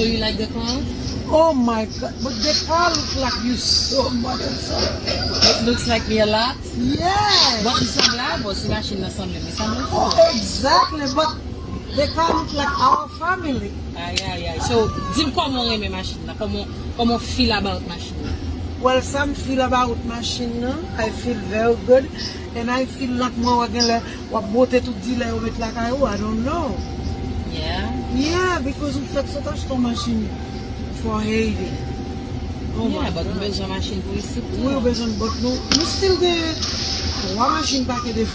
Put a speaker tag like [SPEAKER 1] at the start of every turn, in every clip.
[SPEAKER 1] So you like the car?
[SPEAKER 2] Oh my God, but the car looks like you so much.
[SPEAKER 1] It looks like me a lot.
[SPEAKER 2] Yeah.
[SPEAKER 1] But it's a lot, but machine not something.
[SPEAKER 2] Oh, exactly, but the car looks like our family.
[SPEAKER 1] Yeah. So, dis-moi comment aimer machine là, comment feel about machine.
[SPEAKER 2] Well, some feel about machine, I feel very good, and I feel like more again what both to deal with like I don't know.
[SPEAKER 1] Yeah.
[SPEAKER 2] Yeah, because we fait so much to machine for Haiti.
[SPEAKER 1] Oh yeah, but we besoin machine pour ici.
[SPEAKER 2] Oui, besoin, but no, we still get trois machines paquet de.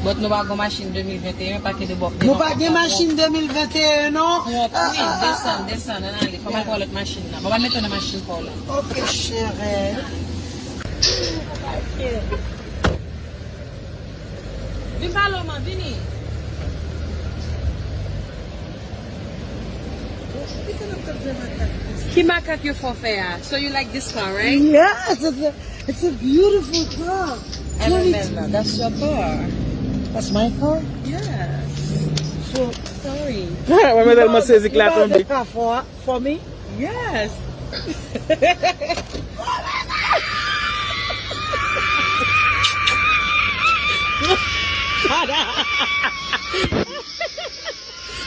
[SPEAKER 1] But nous pas machine 2021 paquet de boc.
[SPEAKER 2] Nous pas de machine 2021 non.
[SPEAKER 1] Oui, descend, allez, faut pas l'autre machine là. On va mettre une machine pour là.
[SPEAKER 2] OK, chérie.
[SPEAKER 1] Viens par là, maman, viens. Qui macaque you for fair? So you like this car, right?
[SPEAKER 2] Yes, it's a beautiful car.
[SPEAKER 1] That's your car.
[SPEAKER 2] That's my car?
[SPEAKER 1] Yes.
[SPEAKER 2] So,
[SPEAKER 1] Sorry.
[SPEAKER 3] Mademoiselle m'a saisi que la
[SPEAKER 2] you bought the
[SPEAKER 3] tombée.
[SPEAKER 2] car for me?
[SPEAKER 1] Yes.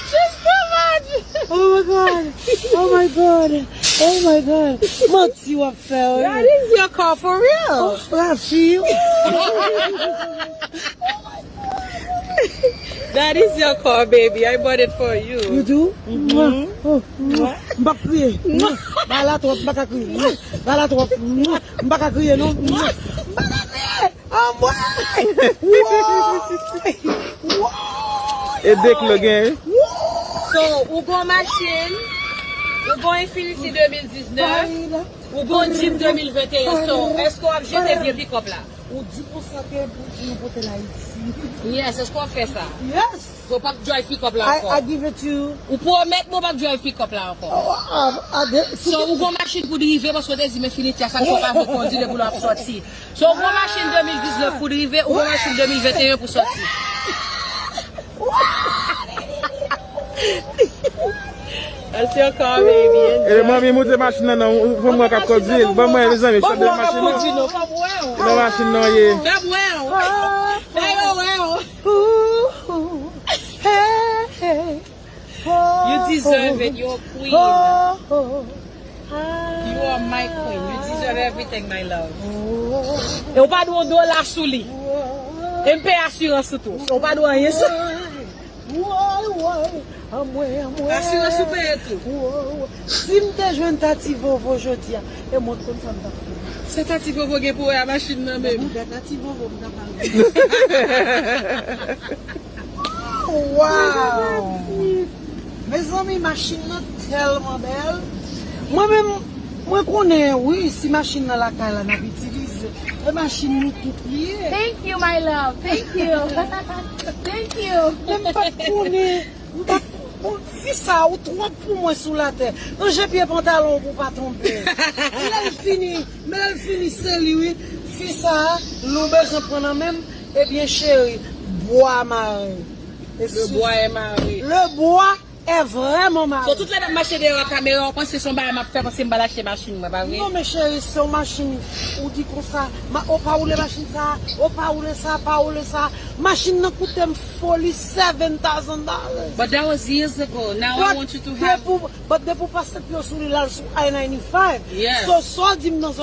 [SPEAKER 1] Just so much.
[SPEAKER 2] Oh my God. Oh my God. Oh my God. Mati wa fẹ́.
[SPEAKER 1] That is your car for real.
[SPEAKER 2] I feel.
[SPEAKER 1] That is your car, baby. I bought it for you.
[SPEAKER 2] You do? Oh, mbak kriye. Bala trop, mbak kriye. Bala trop, mbak kriye non. Mbak kriye. Oh boy.
[SPEAKER 3] Et dès que le gain,
[SPEAKER 1] So, ou gon machine, ou gon Infiniti 2019, ou gon Jeep 2021. So, est-ce qu'on va jeter vieux pick-up là?
[SPEAKER 2] Ou 10% que nous porter là ici.
[SPEAKER 1] Yes, est-ce qu'on fait ça?
[SPEAKER 2] Yes.
[SPEAKER 1] Faut pas drive pick-up là
[SPEAKER 2] I
[SPEAKER 1] encore.
[SPEAKER 2] give it to you.
[SPEAKER 1] Ou pour mettre mon pas drive pick-up là encore. So, ou gon machine pour dériver parce que des Infiniti à chaque fois pas vous conduire pour sortir. So, ou gon machine 2019 pour dériver, ou gon machine 2021 pour sortir. That's your car, baby.
[SPEAKER 3] et maman monte machine là, pour moi cap conduire. Bon moi les amis, je fais de machine là. La machine non yé.
[SPEAKER 1] You deserve it. You're a queen. You are my queen. You deserve everything, my love. Et on pas doit $1 sous lui. Et me paye assurance tout. On pas doit rien. Assurance sous paye tout.
[SPEAKER 2] Si m'te joine tati vovo jodi et moi comme ça m'ta.
[SPEAKER 1] C'est tati pour vous pour la machine là même.
[SPEAKER 2] Tati vovo m'ta parler. Wow. Mes amis, machine est tellement belle. Moi-même, moi connais, oui, si machine dans la caille, on a utilisé. La machine nous tout lié.
[SPEAKER 4] Thank you, my love. Thank you. Thank you.
[SPEAKER 2] Même pas connais. Fils ça, ou trois pour moi sous la terre. Un j'ai pied pantalon pour pas tomber. Il a fini, mais elle finit c'est lui. Fils ça, l'eau besoin prendre même. Eh bien, chérie, bois maré.
[SPEAKER 1] Le bois est marié.
[SPEAKER 2] Le bois est vraiment marrant.
[SPEAKER 1] So, toutes les dames marchent derrière la caméra, on pense que son bail m'a fait penser que je vais machine, pas vrai?
[SPEAKER 2] Non, mes chéris, c'est une machine. On dit comme ça, on pas roule machine ça, on pas roule ça, pas roule ça. Machine n'a coûté une folie $7,000.
[SPEAKER 1] But that was years ago. Now I want you to have.
[SPEAKER 2] But they pour passer sur I-95.
[SPEAKER 1] Yes.
[SPEAKER 2] So, dit dans